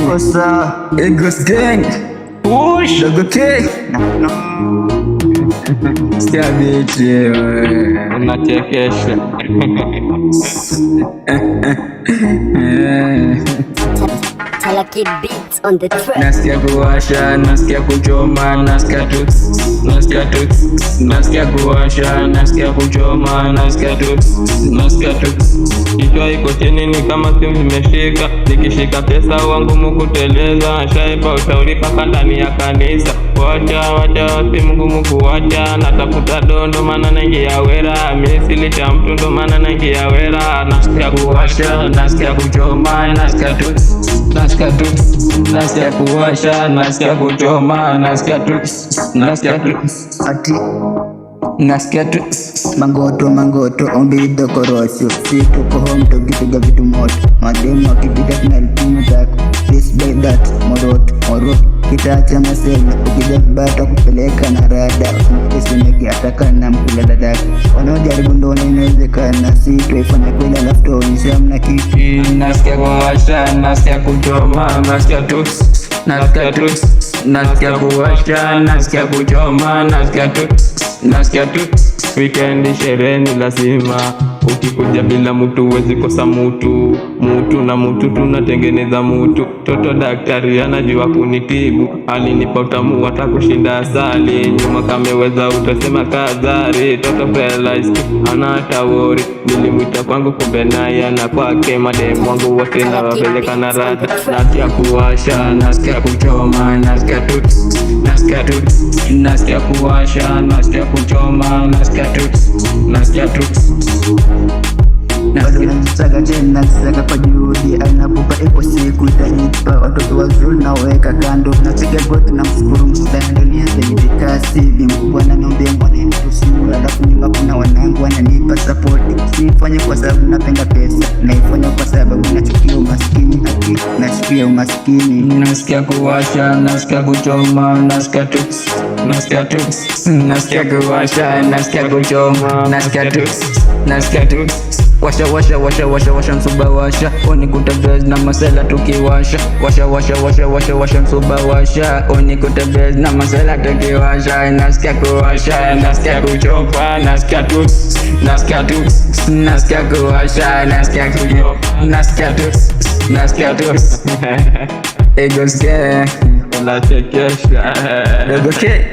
Kosa Egos Gang Push Dogo K Stabiti unachekesha. Talaki beats on the track. Nasikia kuwasha, nasikia kuchoma, nasikia tuks, nasikia tuks, nasikia kuwasha, nasikia kuchoma, nasikia tuks, nasikia tuks. Kichwa iko chini ni kama simu zimeshika, nikishika pesa wangu mukuteleza, shaipa ushauri paka ndani ya kanisa. Wacha simu ngumu kuwacha, natafuta dondo maana naingia wera, misili cha mtu ndo maana naingia wera. Nasikia kuwasha, nasikia kuchoma, nasikia tuks, nasikia tuks, nasikia kuwasha, nasikia kuchoma, nasikia tuks, nasikia tuks. Ati nasikia tuks. Mangoto ombido korosho, situ kohom togipiga vitu moto, mademu wakipiga tunalipima tako, this by that, morot kitacha masela, ukija vibata kupeleka na rada, usimeki ataka na mkula dadaka, wanaojaribu ndo inawezekana, si tuifanya kweli alafu tuonyesha mna kitu. Nasikia kuwasha, nasikia kuchoma, nasikia tuks, nasikia tuks, nasikia kuwasha, nasikia kuchoma, nasikia tuks, nasikia tuks. Weekend shereni lazima, ukikuja bila mutu wezi kosa mutu. Mutu na mutu tunatengeneza mutu. Toto daktari anajua kunitibu, alinipa utamu hata kushinda asali. Nyuma kameweza utasema kadhari. Toto realize ana tawori, nilimwita kwangu kumbe naye ana kwake. Mademu wangu wote na wapeleka na rada. Nasikia kuwasha, nasikia kuchoma, nasikia tuks, nasikia tuks, nasikia kuwasha, nasikia kuchoma, nasikia tuks, nasikia tuks. Nasaka tena saka kwa juhudi, anapupa ipo siku itanipa watoto wazuri na weka kando, napiga goti na mshukuru mstando nianze nivikasi mkubwa na niombe mwana tusiwe, alafu nyuma kuna wanangu wananipa support. Sifanye kwa sababu napenda pesa, naifanya kwa sababu nachukia umaskini, nachukia umaskini. Nasikia kuwasha, nasikia kuchoma, nasikia tuks, nasikia tuks, nasikia kuwasha, nasikia kuchoma, nasikia tuks, nasikia tuks. Washa msuba washa, onikuta bez na masela tukiwasha. Washa msuba washa, onikuta bez na masela tukiwasha. Nasikia kuwasha, nasikia kuchopa, nasikia tuks, nasikia tuks, nasikia kuwasha, nasikia kuchopa, nasikia tuks, nasikia tuks. Egos Gang unachekesha. Dogo K